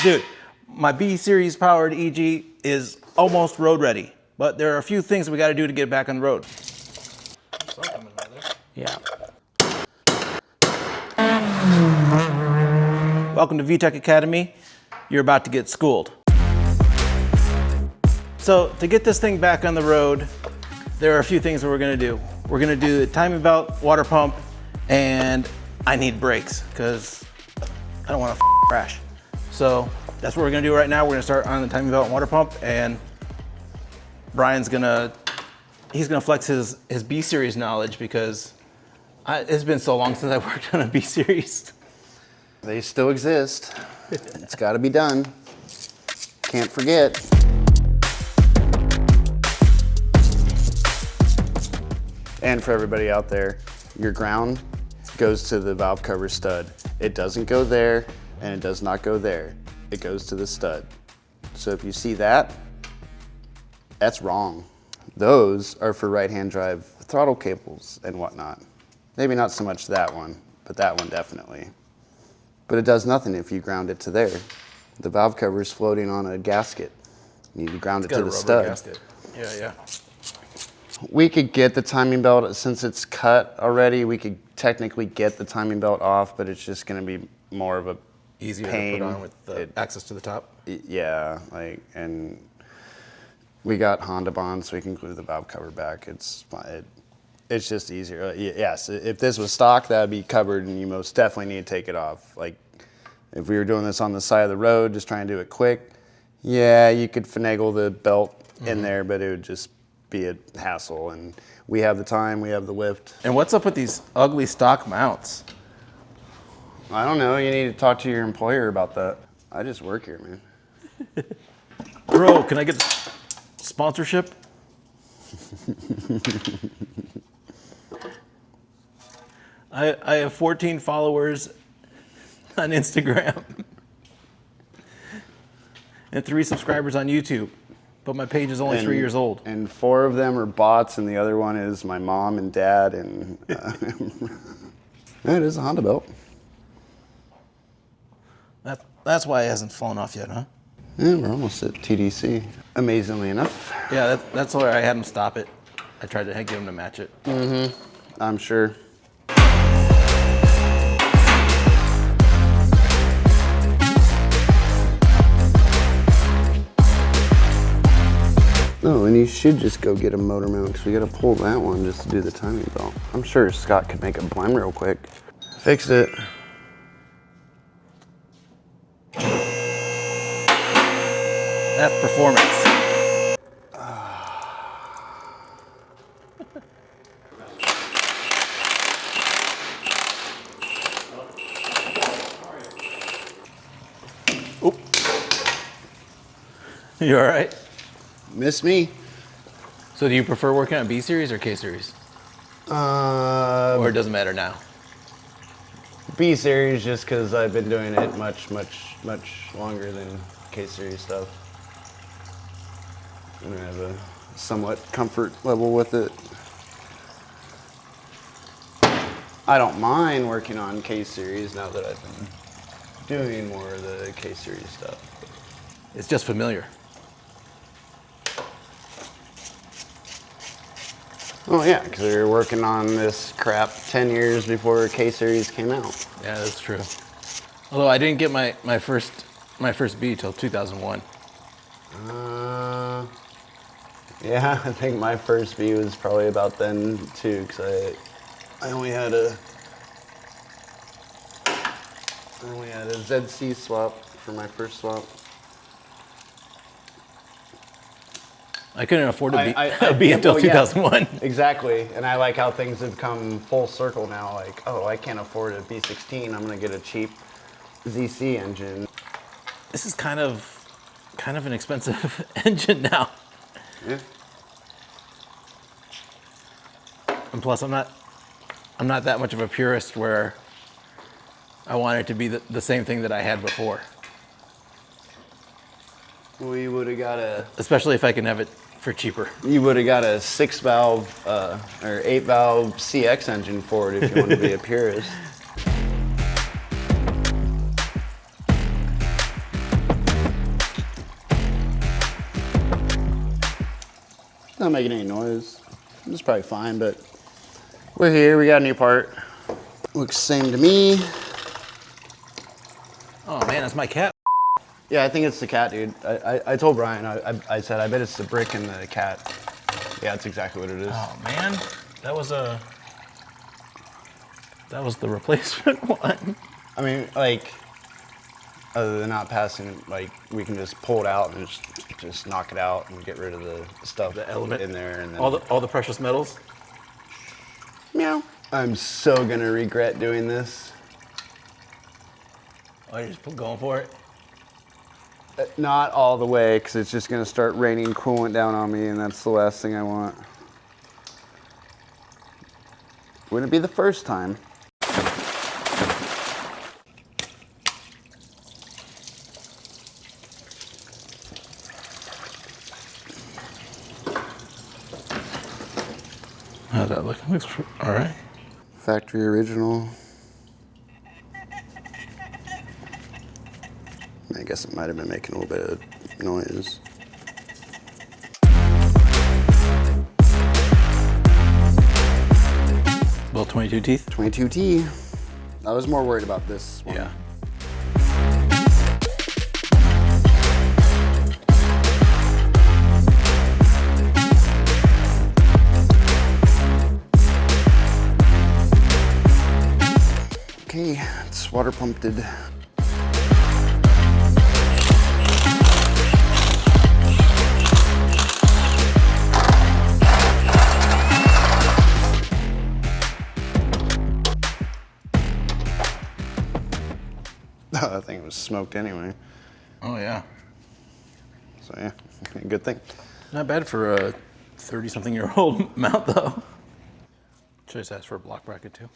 Dude, my B series powered EG is almost road ready, but there are a few things we got to do to get it back on the road. Yeah. Welcome to VTEC Academy. You're about to get schooled. So to get this thing back on the road, there are a few things that we're gonna do. We're gonna do the timing belt, water pump, and I need brakes because I don't want to crash. So that's what we're gonna do right now. We're gonna start on the timing belt and water pump, and Brian's he's gonna flex his B series knowledge because it's been so long since I worked on a B series. They still exist. It's got to be done. Can't forget. And for everybody out there, your ground goes to the valve cover stud. It doesn't go there, and it does not go there. It goes to the stud. So if you see that, that's wrong. Those are for right-hand drive throttle cables and whatnot. Maybe not so much that one, but that one definitely. But it does nothing if you ground it to there. The valve cover is floating on a gasket. You need to ground it to the stud. Gasket. Yeah. We could get the timing belt, since it's cut already, we could technically get the timing belt off, but it's just gonna be more of a Easier pain. to put on with the access to the top. Yeah, and we got Honda bonds, so we can glue the valve cover back. It's just easier. Yes, if this was stock, that'd be covered, and you most definitely need to take it off. Like, if we were doing this on the side of the road, just trying to do it quick, yeah, you could finagle the belt in there, but it would just be a hassle. And we have the time, we have the lift. And what's up with these ugly stock mounts? I don't know. You need to talk to your employer about that. I just work here, man. Bro, can I get sponsorship? I have 14 followers on Instagram and 3 subscribers on YouTube, but my page is only 3 years old. And 4 of them are bots, and the other one is my mom and dad. And it is a Honda belt. That's why it hasn't fallen off yet, huh? Yeah, we're almost at TDC, amazingly enough. Yeah, that's why I had him stop it. I tried to get him to match it. I'm sure. Oh, and you should just go get a motor mount, because we got to pull that one just to do the timing belt. I'm sure Scott could make a blend real quick. Fixed it. That's performance. Oop. You all right? Miss me. So do you prefer working on B series or K series? Or it doesn't matter now? B series, just because I've been doing it much longer than K series stuff. And I have a somewhat comfort level with it. I don't mind working on K series now that I've been doing more of the K series stuff. It's just familiar. Oh yeah, because we were working on this crap 10 years before K series came out. Yeah, that's true. Although I didn't get my first B till 2001. Yeah, I think my first B was probably about then too, because I only had a ZC swap for my first swap. I couldn't afford a B until 2001. Yeah, exactly, and I like how things have come full circle now. Like, oh, I can't afford a B16. I'm gonna get a cheap ZC engine. This is kind of an expensive engine now. Yeah. And plus, I'm not that much of a purist where I want it to be the same thing that I had before. We would have got especially if I can have it for cheaper. You would have got a 6-valve or 8-valve CX engine for it if you want to be a purist. Not making any noise. It's probably fine, but we're here. We got a new part. Looks same to me. Oh man, that's my cat. Yeah, I think it's the cat, dude. I told Brian, I said, I bet it's the brick and the cat. Yeah, that's exactly what it is. Oh man, that was the replacement one. I mean, like, other than not passing, like, we can just pull it out and just knock it out and get rid of the stuff, The element in there, and then all the precious metals. meow. I'm so gonna regret doing this. Oh, you're just going for it. Not all the way, because it's just gonna start raining coolant down on me, and that's the last thing I want. Wouldn't be the first time. How's that look? Looks all right. Factory original. I guess it might have been making a little bit of noise. Well, 22 teeth. 22T. I was more worried about this one. Yeah. Okay, it's water pumped. Oh, that thing was smoked anyway. Oh yeah. So yeah, good thing. Not bad for a 30-something-year-old mount though. Should just ask for a block bracket too.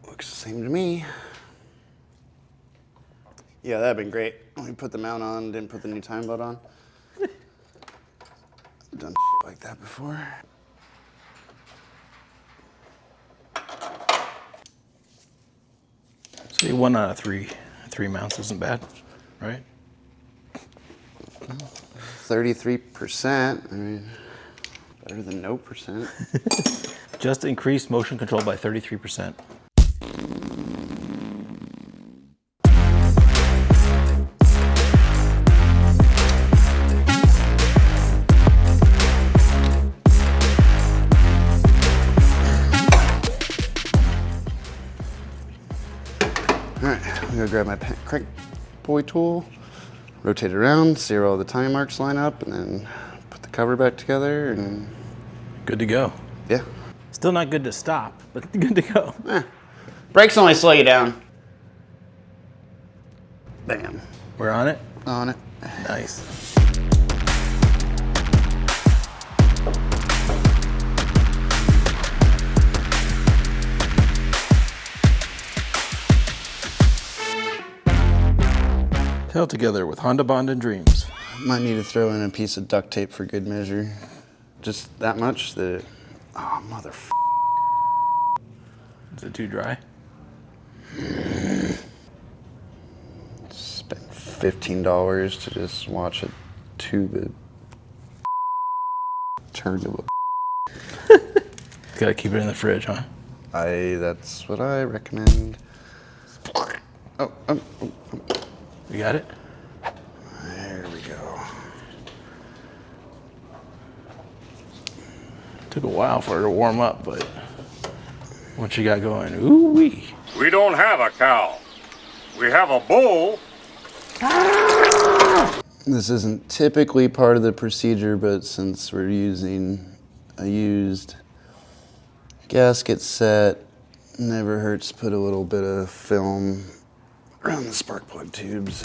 Looks the same to me. Yeah, that'd been great. We put the mount on, didn't put the new time belt on. I've done shit like that before. See, 1 out of 3 mounts isn't bad, right? 33%. I mean, better than no percent. Just increased motion control by 33%. All right, I'm gonna grab my crank boy tool, rotate it around, see where all the time marks line up, and then put the cover back together, and Good to go. yeah. Still not good to stop, but good to go. Brakes only slow you down. Bam. We're on it. On it. Nice. Held together with Honda Bond and Dreams. Might need to throw in a piece of duct tape for good measure. Just that much that, oh, motherfucker. Is it too dry? Spent $15 to just watch a tube turn to a. Gotta keep it in the fridge, huh? That's what I recommend. Oh. You got it? There we go. Took a while for it to warm up, but once you got going, ooh-wee. We don't have a cow. We have a bull. This isn't typically part of the procedure, but since we're using a used gasket set, never hurts to put a little bit of film around the spark plug tubes.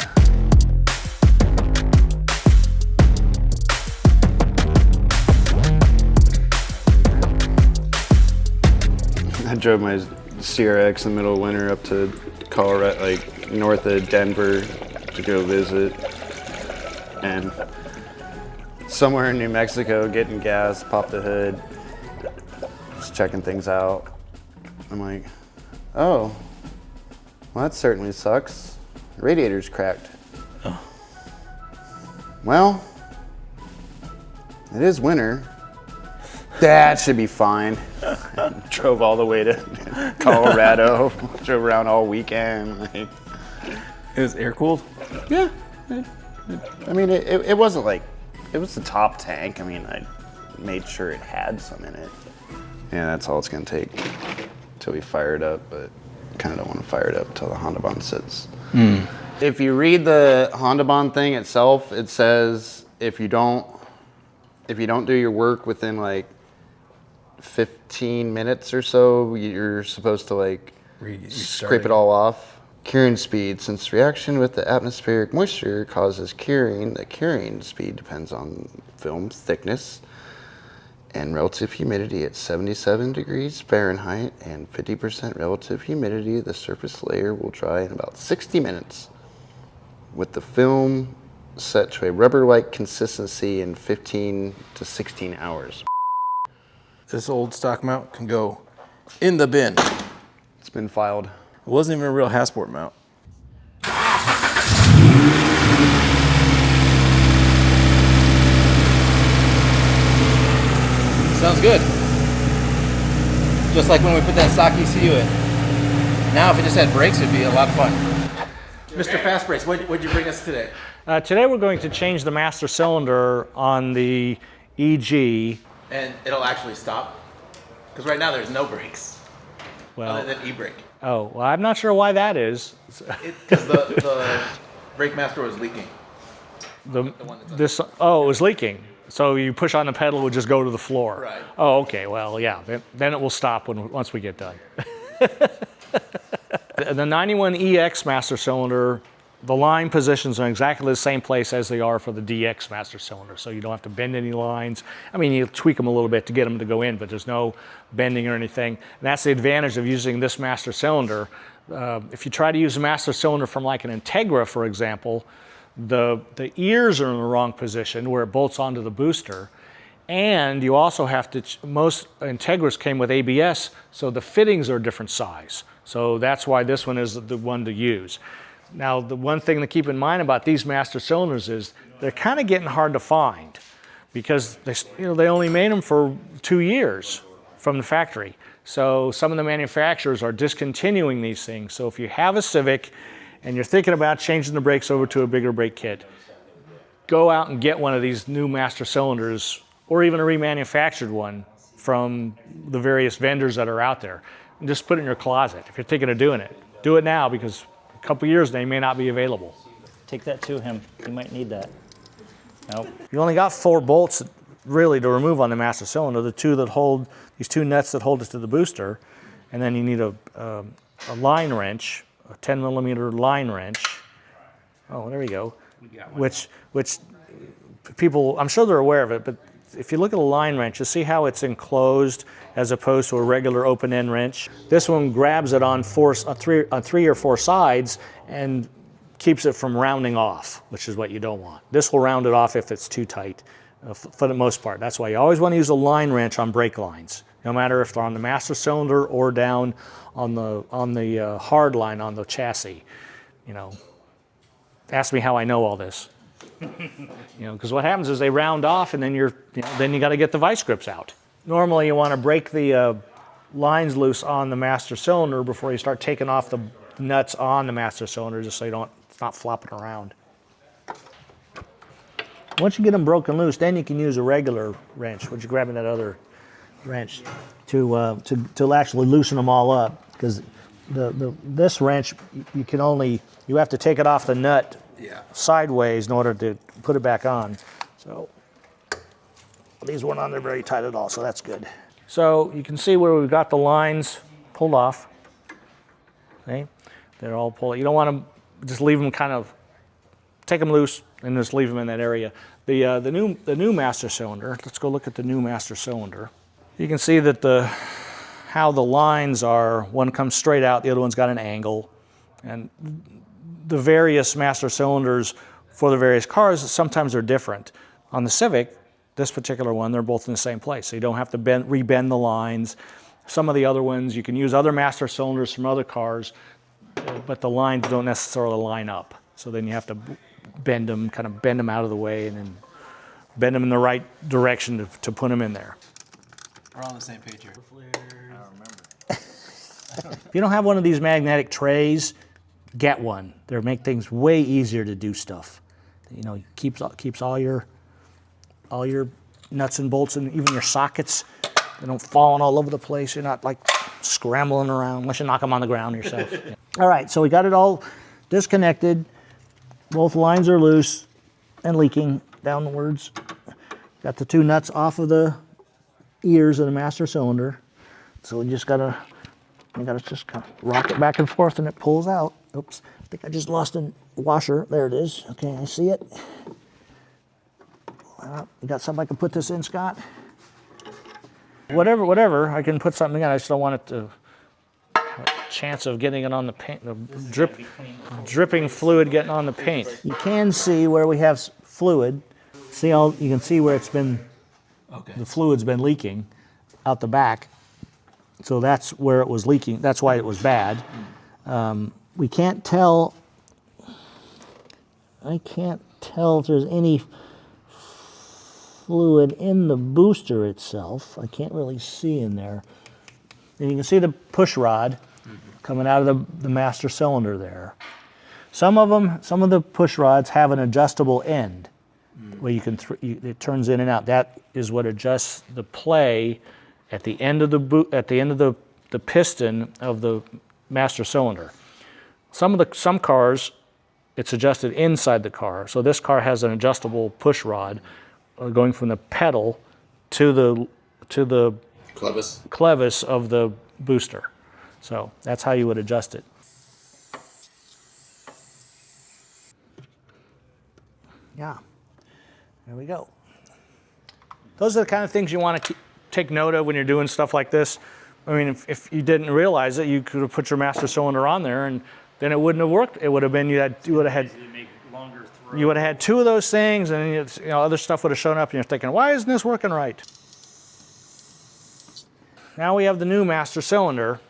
I drove my CRX in the middle of winter up to Colorado, like north of Denver, to go visit. And somewhere in New Mexico, getting gas, popped the hood, just checking things out. I'm like, Oh, well, that certainly sucks. Radiator's cracked. Oh. Well, it is winter. That should be fine. Drove all the way to Colorado. Drove around all weekend. Like, It was air cooled? yeah. I mean, it wasn't like, it was the top tank. I mean, I made sure it had some in it. Yeah, that's all it's gonna take till we fire it up, but kind of don't want to fire it up until the Honda Bond sits. If you read the Honda Bond thing itself, it says if you don't do your work within like 15 minutes or so, you're supposed to like scrape it all off. Curing speed. Since reaction with the atmospheric moisture causes curing, the curing speed depends on film thickness and relative humidity at 77 degrees Fahrenheit and 50% relative humidity. The surface layer will dry in about 60 minutes with the film set to a rubber-like consistency in 15 to 16 hours. This old stock mount can go in the bin. It's been filed. It wasn't even a real Hasport mount. Sounds good. Just like when we put that stock ECU in. Now if it just had brakes, it'd be a lot of fun. Mr. Fast Brakes, what'd you bring us today? Today we're going to change the master cylinder on the EG. And it'll actually stop? Because right now there's no brakes, other than e-brake. Oh, well, I'm not sure why that is. Because the brake master was leaking. It was leaking. So you push on the pedal, it would just go to the floor. Right. Oh, okay. Well, yeah. Then it will stop once we get done. The 91EX master cylinder, the line positions are in exactly the same place as they are for the DX master cylinder, so you don't have to bend any lines. I mean, you tweak them a little bit to get them to go in, but there's no bending or anything. And that's the advantage of using this master cylinder. If you try to use a master cylinder from like an Integra, for example, the ears are in the wrong position where it bolts onto the booster. And you also have to, most Integras came with ABS, so the fittings are a different size. So that's why this one is the one to use. Now, the one thing to keep in mind about these master cylinders is they're kind of getting hard to find because they only made them for 2 years from the factory. So some of the manufacturers are discontinuing these things. So if you have a Civic and you're thinking about changing the brakes over to a bigger brake kit, go out and get one of these new master cylinders or even a remanufactured one from the various vendors that are out there. And just put it in your closet. If you're thinking of doing it, do it now because a couple years they may not be available. Take that to him. He might need that. Nope. You only got 4 bolts really to remove on the master cylinder. The two that hold, these 2 nuts that hold it to the booster, and then you need a line wrench, a 10 millimeter line wrench. Oh, there we go. Which people, I'm sure they're aware of it, but if you look at a line wrench, you see how it's enclosed as opposed to a regular open-end wrench. This one grabs it on 3 or 4 sides and keeps it from rounding off, which is what you don't want. This will round it off if it's too tight, for the most part. That's why you always want to use a line wrench on brake lines, no matter if they're on the master cylinder or down on the hard line on the chassis. You know, ask me how I know all this. You know, because what happens is they round off, and then then you got to get the vice grips out. Normally, you want to break the lines loose on the master cylinder before you start taking off the nuts on the master cylinder, just so it's not flopping around. Once you get them broken loose, then you can use a regular wrench, which you're grabbing that other wrench to actually loosen them all up. Because this wrench, you have to take it off the nut sideways in order to put it back on. So these weren't on there very tight at all, so that's good. So you can see where we've got the lines pulled off. Okay, they're all pulled. You don't want to just leave them take them loose and just leave them in that area. The new master cylinder. Let's go look at the new master cylinder. You can see that how the lines are. One comes straight out, the other one's got an angle, and the various master cylinders for the various cars, sometimes they're different. On the Civic, this particular one, they're both in the same place. So you don't have to rebend the lines. some of the other ones. You can use other master cylinders from other cars, but the lines don't necessarily line up. So then you have to bend them, kind of bend them out of the way, and then bend them in the right direction to put them in there. We're on the same page here. If you don't have one of these magnetic trays, get one. They make things way easier to do stuff. You know, keeps all your nuts and bolts and even your sockets. They don't fall all over the place. You're not like scrambling around unless you knock them on the ground yourself. Yeah. All right, so we got it all disconnected. Both lines are loose and leaking downwards. Got the two nuts off of the ears of the master cylinder. So we just gotta just kind of rock it back and forth and it pulls out. Oops, I think I just lost a washer. There it is. Okay, I see it. You got something I can put this in, Scott? Whatever, I can put something in. I just don't want it to have a chance of getting it on the paint, dripping fluid getting on the paint. You can see where we have fluid. You can see where it's been, the fluid's been leaking out the back. So that's where it was leaking. That's why it was bad. We can't tell, I can't tell if there's any fluid in the booster itself. I can't really see in there. And you can see the push rod coming out of the master cylinder there. Some of the push rods have an adjustable end where you can it turns in and out. That is what adjusts the play at the end of the piston of the master cylinder. Some cars, it's adjusted inside the car. So this car has an adjustable push rod going from the pedal to the clevis of the booster. So that's how you would adjust it. Yeah, there we go. Those are the kind of things you want to take note of when you're doing stuff like this. I mean, if you didn't realize it, you could have put your master cylinder on there and then it wouldn't have worked. It would have been, you would have had two of those things and other stuff would have shown up and you're thinking, why isn't this working right? Now we have the new master cylinder.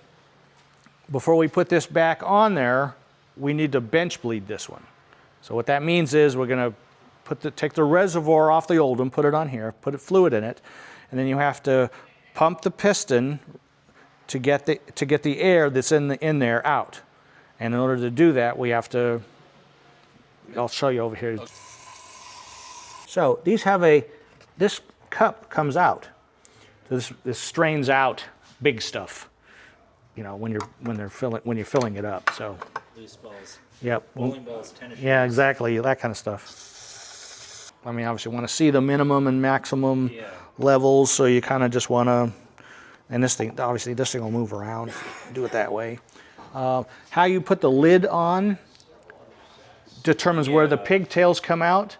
Before we put this back on there, we need to bench bleed this one. So what that means is we're going to take the reservoir off the old one, put it on here, put fluid in it, and then you have to pump the piston to get the air that's in there out. And in order to do that, we have to, I'll show you over here. So these have this cup comes out. So this strains out big stuff, when you're filling it up. So Loose balls. Yep. Bowling balls, tennis shoes. Yeah, exactly, that kind of stuff. I mean, obviously you want to see the minimum and maximum levels, so you kind of just want to, and this thing will move around, do it that way. How you put the lid on determines where the pigtails come out.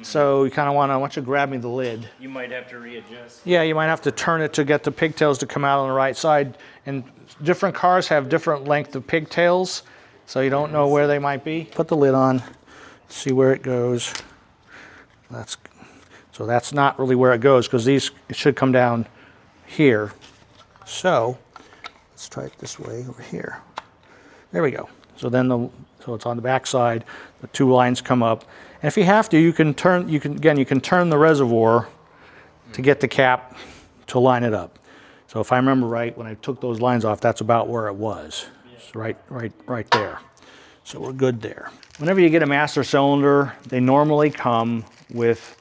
So you kind of want to, once you grab me the lid. You might have to readjust. Yeah, you might have to turn it to get the pigtails to come out on the right side. And different cars have different length of pigtails, so you don't know where they might be. Put the lid on, see where it goes. So that's not really where it goes, because it should come down here. So let's try it this way over here. There we go. So then so it's on the back side. The two lines come up. And if you have to, you can turn the reservoir to get the cap to line it up. So if I remember right, when I took those lines off, that's about where it was. So right there. So we're good there. Whenever you get a master cylinder, they normally come with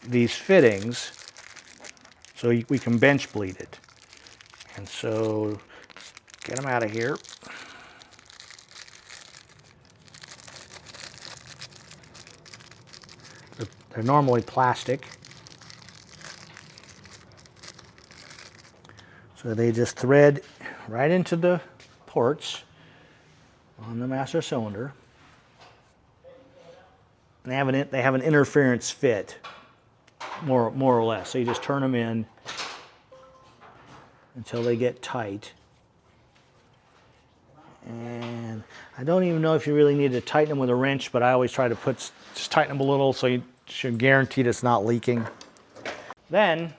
these fittings so we can bench bleed it. And so get them out of here. They're normally plastic. So they just thread right into the ports on the master cylinder. And they have an interference fit, more or less. So you just turn them in until they get tight. And I don't even know if you really need to tighten them with a wrench, but I always try to just tighten them a little so you should guarantee it's not leaking. Then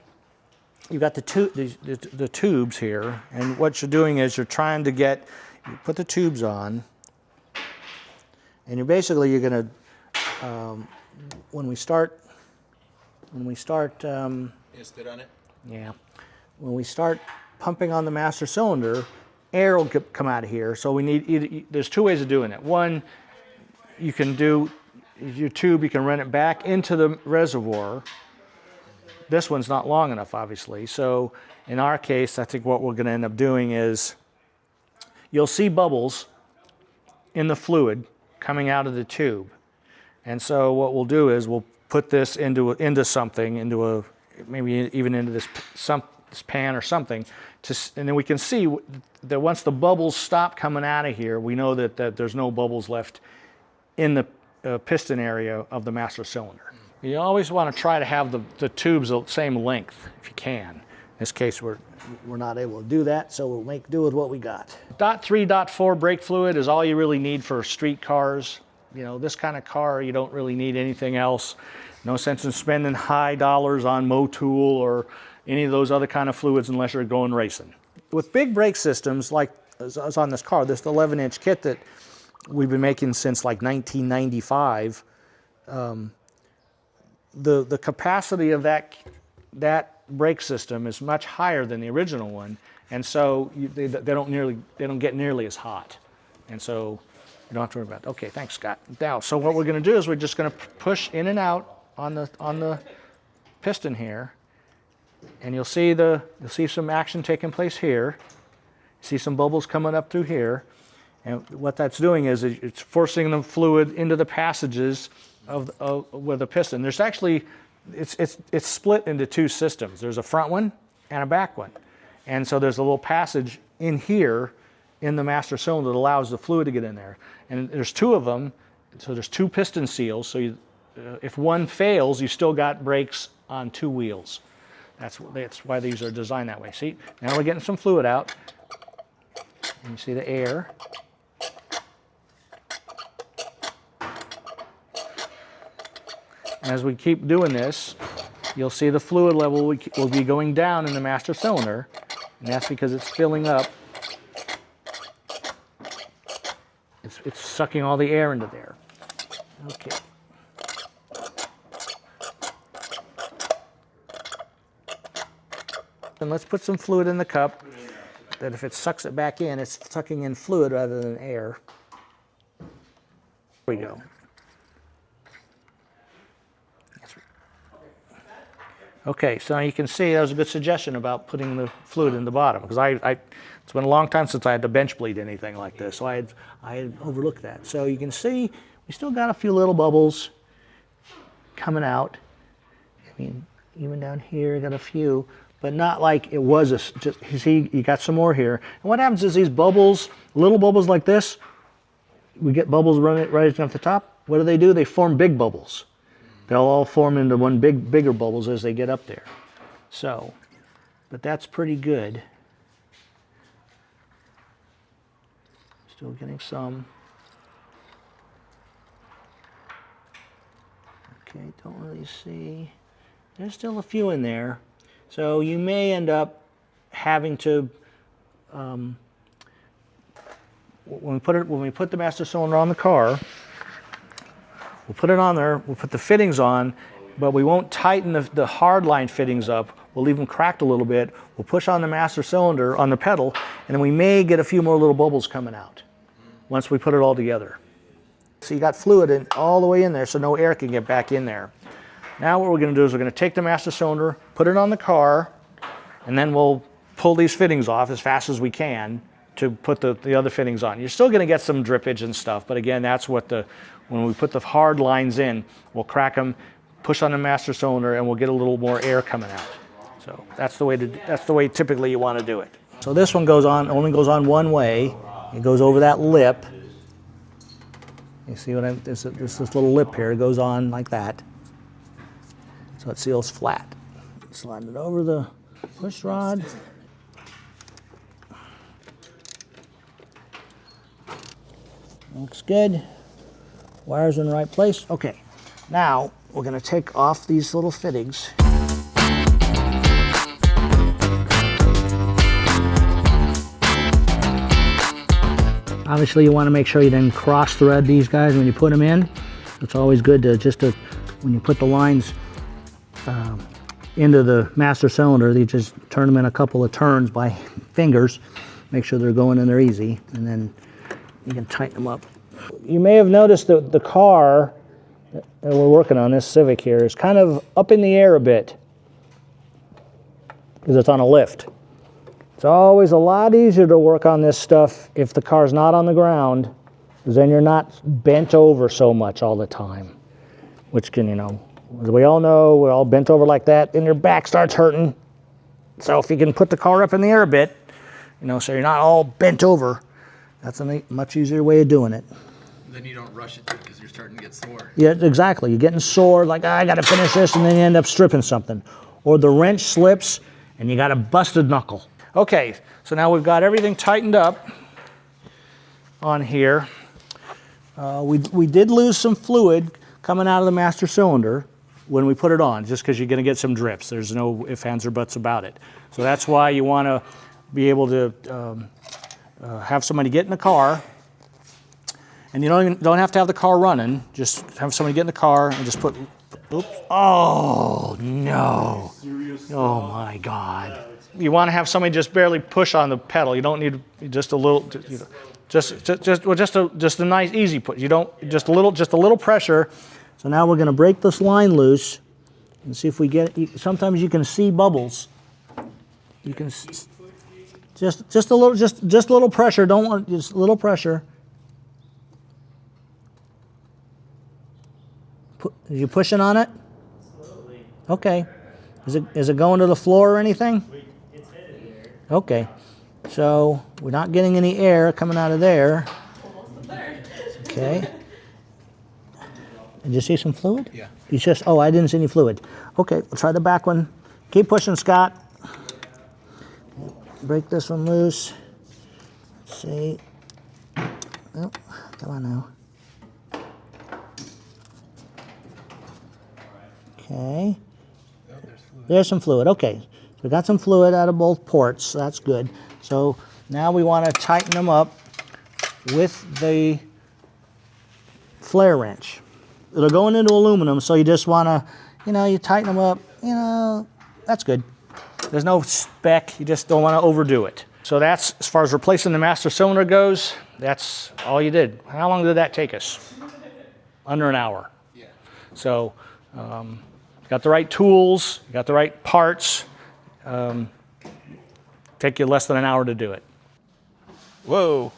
you've got the tubes here, and what you're doing is you're trying to you put the tubes on, and you're going to, when we start, You stood on it? yeah, when we start pumping on the master cylinder, air will come out of here. So we need there's two ways of doing it. One, you can do your tube, you can run it back into the reservoir. This one's not long enough, obviously. So in our case, I think what we're going to end up doing is you'll see bubbles in the fluid coming out of the tube. And so what we'll do is we'll put this into something, maybe even into this pan or something, and then we can see that once the bubbles stop coming out of here, we know that there's no bubbles left in the piston area of the master cylinder. You always want to try to have the tubes the same length if you can. In this case, we're not able to do that, so we'll make do with what we got. .3, .4 brake fluid is all you really need for street cars. You know, this kind of car, you don't really need anything else. No sense in spending high dollars on Motul or any of those other kind of fluids unless you're going racing. With big brake systems, like as on this car, this 11-inch kit that we've been making since like 1995, the capacity of that brake system is much higher than the original one, and so they don't get nearly as hot, and so you don't have to worry about it. Okay, thanks, Scott. Now, so what we're going to do is we're just going to push in and out on the piston here, and you'll see some action taking place here. See some bubbles coming up through here, and what that's doing is it's forcing the fluid into the passages with the piston. There's actually it's split into two systems. There's a front one and a back one, and so there's a little passage in here in the master cylinder that allows the fluid to get in there. And there's two of them, so there's two piston seals. So if one fails, you still got brakes on two wheels. That's why these are designed that way. See, now we're getting some fluid out. And you see the air. And as we keep doing this, you'll see the fluid level will be going down in the master cylinder, and that's because it's filling up. It's sucking all the air into there. Okay. And let's put some fluid in the cup, that if it sucks it back in, it's sucking in fluid rather than air. There we go. Okay, so now you can see that was a good suggestion about putting the fluid in the bottom, because it's been a long time since I had to bench bleed anything like this, so I had overlooked that. So you can see we still got a few little bubbles coming out. I mean, even down here, got a few, but not like it was just, you see, you got some more here. And what happens is these bubbles, little bubbles like this, we get bubbles rising off the top. What do? They form big bubbles. They'll all form into one bigger bubbles as they get up there. So, but that's pretty good. Still getting some. Okay, don't really see. There's still a few in there. So you may end up having to, when we put the master cylinder on the car, we'll put it on there, we'll put the fittings on, but we won't tighten the hard line fittings up. We'll leave them cracked a little bit. We'll push on the master cylinder on the pedal, and then we may get a few more little bubbles coming out once we put it all together. So you got fluid all the way in there, so no air can get back in there. Now what we're going to do is we're going to take the master cylinder, put it on the car, and then we'll pull these fittings off as fast as we can to put the other fittings on. You're still going to get some drippage and stuff, but again, that's what when we put the hard lines in, we'll crack them, push on the master cylinder, and we'll get a little more air coming out. So that's the way typically you want to do it. So this one only goes on one way. It goes over that lip. You see what this little lip here, it goes on like that. So it seals flat. Slide it over the push rod. Looks good. Wires in the right place. Okay, now we're going to take off these little fittings. Obviously you want to make sure you then cross thread these guys when you put them in. It's always good to when you put the lines into the master cylinder, you just turn them in a couple of turns by fingers, make sure they're going in there easy, and then you can tighten them up. You may have noticed that the car that we're working on, this Civic here, is kind of up in the air a bit because it's on a lift. It's always a lot easier to work on this stuff if the car's not on the ground, because then you're not bent over so much all the time, which can, you know, as we all know, we're all bent over like that, and your back starts hurting. So if you can put the car up in the air a bit, you know, so you're not all bent over, that's a much easier way of doing it. Then you don't rush it because you're starting to get sore. Yeah, exactly. You're getting sore, like, I got to finish this, and then you end up stripping something. Or the wrench slips, and you got a busted knuckle. Okay, so now we've got everything tightened up on here. We did lose some fluid coming out of the master cylinder when we put it on, just because you're going to get some drips. There's no ifs, ands, or buts about it. So that's why you want to be able to have somebody get in the car, and you don't have to have the car running. Just have somebody get in the car and just put, oops, oh no, oh my God. You want to have somebody just barely push on the pedal. You don't need just a little, you know, just a nice easy push. You don't, just a little pressure. So now we're going to break this line loose and see if we get it. Sometimes you can see bubbles. You can just a little pressure. Don't want just a little pressure. Are you pushing on it? Slowly. Okay. Is it going to the floor or anything? It's headed there. Okay. So we're not getting any air coming out of there. Almost there. Okay. Did you see some fluid? Yeah. You just, oh, I didn't see any fluid. Okay, we'll try the back one. Keep pushing, Scott. Break this one loose. Let's see. Oh, come on now. Okay. There's some fluid. Okay. So we got some fluid out of both ports. So that's good. So now we want to tighten them up with the flare wrench. They're going into aluminum, so you just want to, you know, you tighten them up, you know, that's good. There's no spec, you just don't want to overdo it. So that's, as far as replacing the master cylinder goes, that's all you did. How long did that take us? Under an hour. Yeah. So, you got the right tools, you got the right parts, take you less than an hour to do it. Whoa.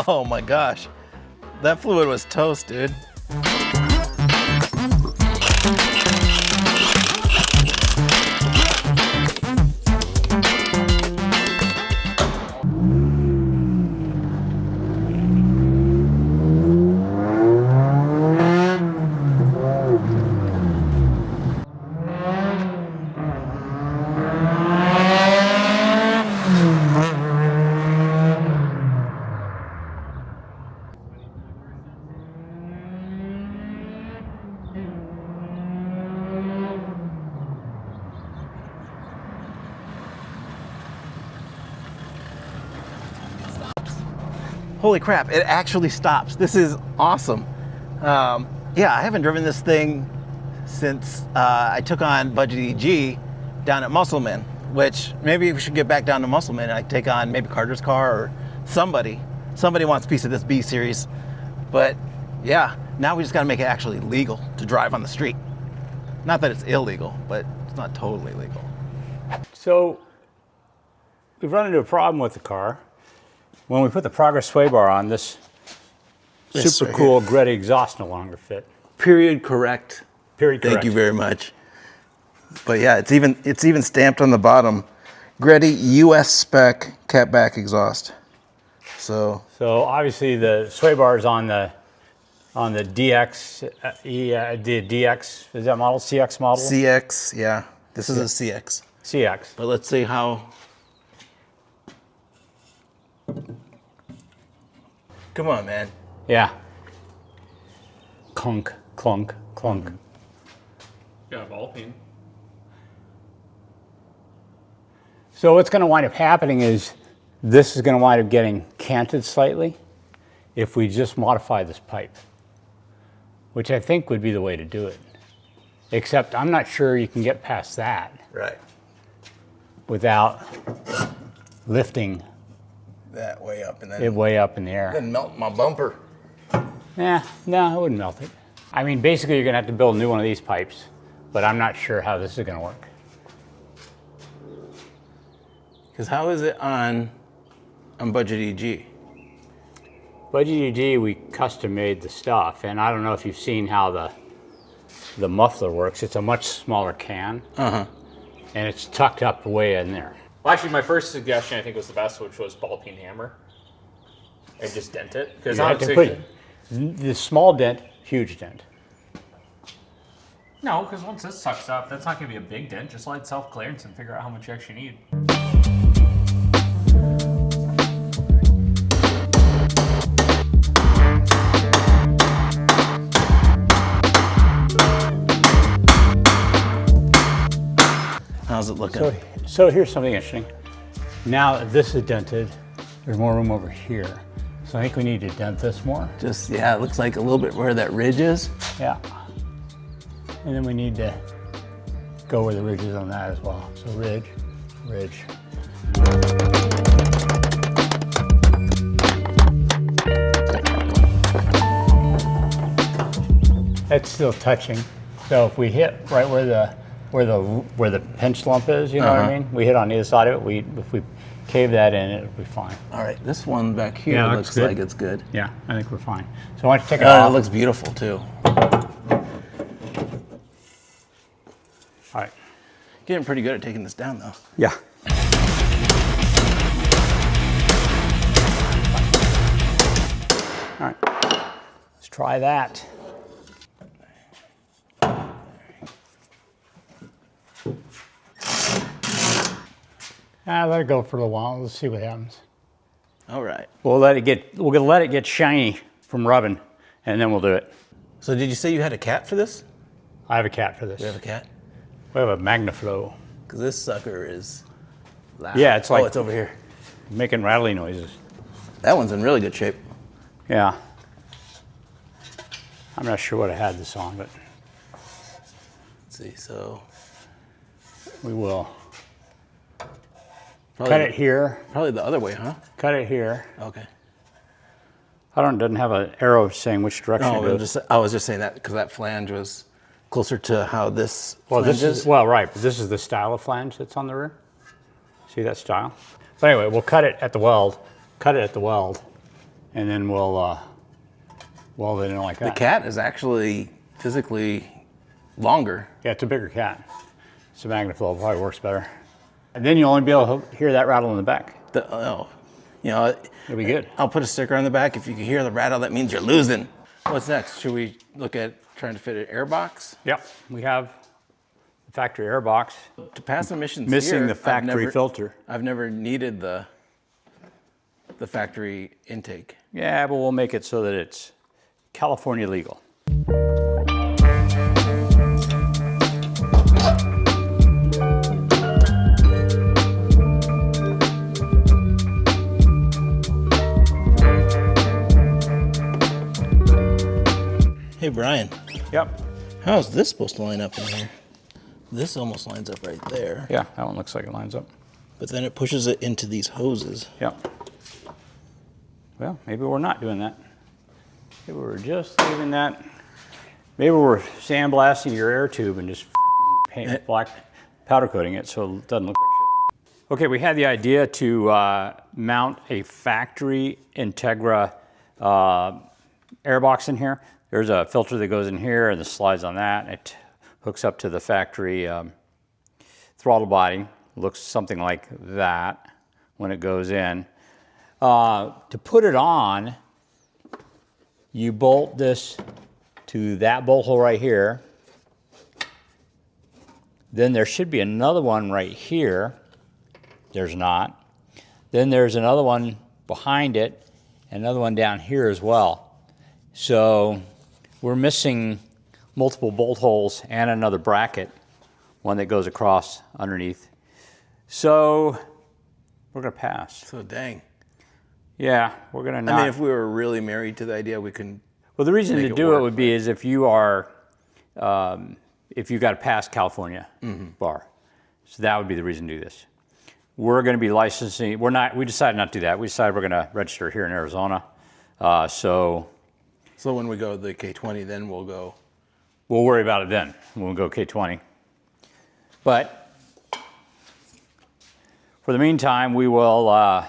Oh my gosh, that fluid was toast, dude. Holy crap, it actually stops. This is awesome. Yeah, I haven't driven this thing since I took on Budget EG down at Muscleman, which maybe we should get back down to Muscleman and I take on maybe Carter's car or somebody. Somebody wants a piece of this B series. But yeah, now we just gotta make it actually legal to drive on the street. Not that it's illegal, but it's not totally legal. So we've run into a problem with the car. When we put the progress sway bar on, this super cool Gretty exhaust no longer fit. Period correct. Period correct. Thank you very much. But yeah, it's even stamped on the bottom. Greddy US spec catback exhaust. So So obviously the sway bar is on the DX, the DX, is that model, CX model? CX, yeah. This is a CX. CX. But let's see how. Come on, man. Yeah. Clunk, clunk, clunk. Yeah, ball peen. So what's going to wind up happening is this is going to wind up getting canted slightly if we just modify this pipe, which I think would be the way to do it. Except I'm not sure you can get past that Right. without lifting That way up and then it way up in the air. then melt my bumper. Yeah, no, I wouldn't melt it. I mean, basically you're going to have to build a new one of these pipes, but I'm not sure how this is going to work. Because how is it on Budget EG? Budget EG, we custom made the stuff, and I don't know if you've seen how the muffler works. It's a much smaller can, and it's tucked up way in there. Well, actually, my first suggestion I think was the best, which was ball peen hammer, and just dent it. Because You have to put the small dent, huge dent. no, because once this sucks up, that's not going to be a big dent. Just let it self-clearance and figure out how much you actually need. How's it looking? So here's something interesting. Now that this is dented, there's more room over here. So I think we need to dent this more. Just, yeah, it looks like a little bit where that ridge is. Yeah. And then we need to go where the ridge is on that as well. So ridge, ridge. That's still touching. So if we hit right where the pinch lump is, you know what I mean? We hit on either side of it. If we cave that in, it'll be fine. All right, this one back here Yeah, looks good. like it's good. Yeah, I think we're fine. So why don't you take it Oh, off? it looks beautiful too. All right. Getting pretty good at taking this down though. Yeah. All right. Let's try that. Let it go for a little while. Let's see what happens. All right. We'll let it get shiny from rubbing, and then we'll do it. So did you say you had a cat for this? I have a cat for this. You have a cat? We have a Magnaflow. Because this sucker is loud. Yeah, it's like- Oh, it's over here. Making rattly noises. That one's in really good shape. Yeah. I'm not sure what I had this on, but Let's see, so. we will. Probably, Cut it here. Probably the other way, huh? Cut it here. Okay. It doesn't have an arrow saying which direction No, it goes. I was just saying that because that flange was closer to how this Well, flange this is, well, right, but this is the style of flange that's on the rear. See that style? But anyway, we'll cut it at the weld, and then we'll weld it in like The that. cat is actually physically longer. Yeah, it's a bigger cat. It's a Magnaflow, probably works better. And then you'll only be able to hear that rattle in the back. You know, It'll be good. I'll put a sticker on the back. If you can hear the rattle, that means you're losing. What's next? Should we look at trying to fit an Airbox? Yep, we have the factory Airbox. To pass emissions Missing here, the factory filter. I've never needed the factory intake. Yeah, but we'll make it so that it's California legal. Hey, Brian, Yep. how's this supposed to line up in here? This almost lines up right there, Yeah, that one looks like it lines up. but then it pushes it into these hoses. Yep. Well, maybe we're not doing that. Maybe we're just leaving that. Maybe we're sandblasting your air tube and just paint black powder coating it so it doesn't look like shit. Okay, we had the idea to mount a factory Integra Airbox in here. There's a filter that goes in here and the slides on that. It hooks up to the factory throttle body. looks something like that when it goes in. To put it on, you bolt this to that bolt hole right here. Then there should be another one right here. There's not. Then there's another one behind it, and another one down here as well. So we're missing multiple bolt holes and another bracket, one that goes across underneath. So we're gonna pass. So dang. Yeah, we're gonna not. I mean, if we were really married to the idea, we can. Well, the reason make to it do work, it would be is if you are, if you got to pass California bar. So that would be the reason to do this. We're going to be licensing. We decided not to do that. We decided we're going to register here in Arizona. So when we go to the K20, then we'll go. We'll worry about it then when we go K20. But for the meantime, we will.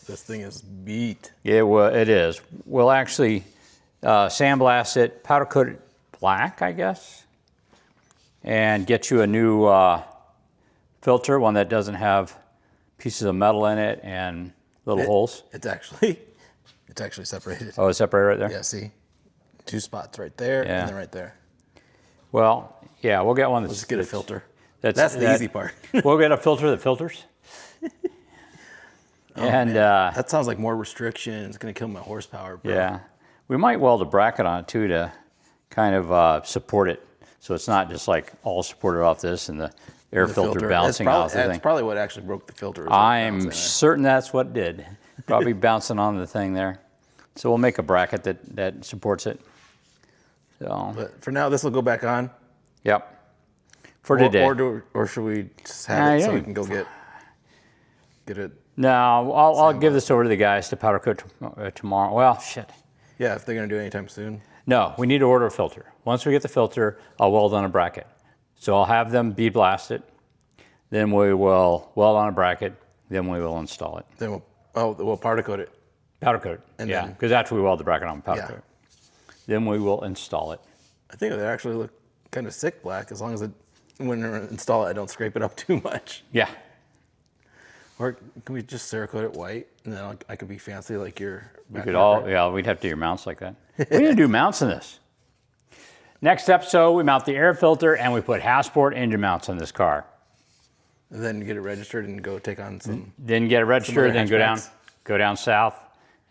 This thing is beat. It is. We'll actually sandblast it, powder coat it black, I guess, and get you a new filter, one that doesn't have pieces of metal in it and little holes. It's actually separated. Oh, it's separated right there? Yeah, see? 2 spots right there and then right there. Well, yeah, we'll get one that's... Let's just get a filter. That's the easy part. We'll get a filter that filters. That sounds like more restriction. It's going to kill my horsepower, bro. Yeah. We might weld a bracket on it, too, to kind of support it. So it's not just like all supported off this and the air filter bouncing off the thing. That's probably what actually broke the filter. I'm certain that's what did. Probably bouncing on the thing there. So we'll make a bracket that supports it. So. But for now, this will go back on. Yep. For today. Or should we just have it so we can go get it? No, I'll give this over to the guys to powder coat tomorrow. Well, shit. Yeah, if they're going to do it anytime soon. No, we need to order a filter. Once we get the filter, I'll weld on a bracket. So I'll have them bead blast it. Then we will weld on a bracket. Then we will install it. Then we'll powder coat it. Powder coat it, yeah. Because after we weld the bracket on, powder coat it. Then we will install it. I think it would actually look kind of sick black as long as when I install it, I don't scrape it up too much. Yeah. Or can we just Cerakote it white, and then I could be fancy like your. We could we'd have to do your mounts like that. We need to do mounts in this. Next episode, we mount the air filter and we put Hasport engine mounts on this car. And then get it registered and go take on some. Then get it registered, then go down south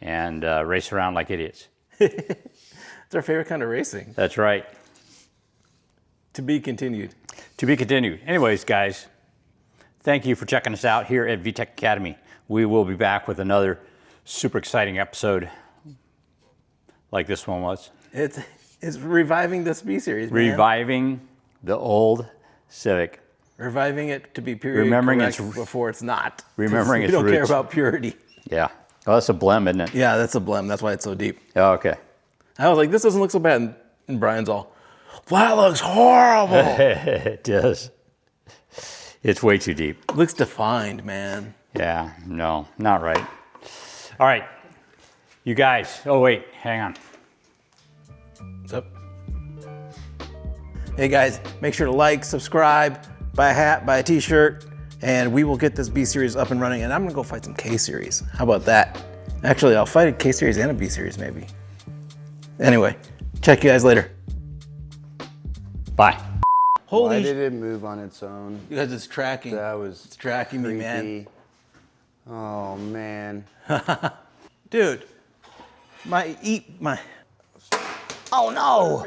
and race around like idiots. It's our favorite kind of racing. That's right. To be continued. To be continued. Anyways, guys. Thank you for checking us out here at VTEC Academy. We will be back with another super exciting episode like this one was. It's reviving this B-Series, man. Reviving the old Civic. Reviving it to be period remembering correct its, before it's not. Remembering its roots. We don't roots. care about purity. Yeah. Oh, that's a blem, isn't it? Yeah, that's a blem. That's why it's so deep. Oh, okay. I was like, this doesn't look so bad. And Brian's all, that looks horrible. It does. It's way too deep. It looks defined, man. Yeah, no, not right. All right, you guys. Oh, wait, hang on. What's up? Hey, guys, make sure to like, subscribe, buy a hat, buy a t-shirt, and we will get this B-Series up and running, and I'm going to go fight some K-Series. How about that? Actually, I'll fight a K-Series and a B-Series, maybe. Anyway, check you guys later. Bye. Why did it move on its own? Because it's tracking. It's tracking me, man. Oh, man. Dude, my. Oh, no.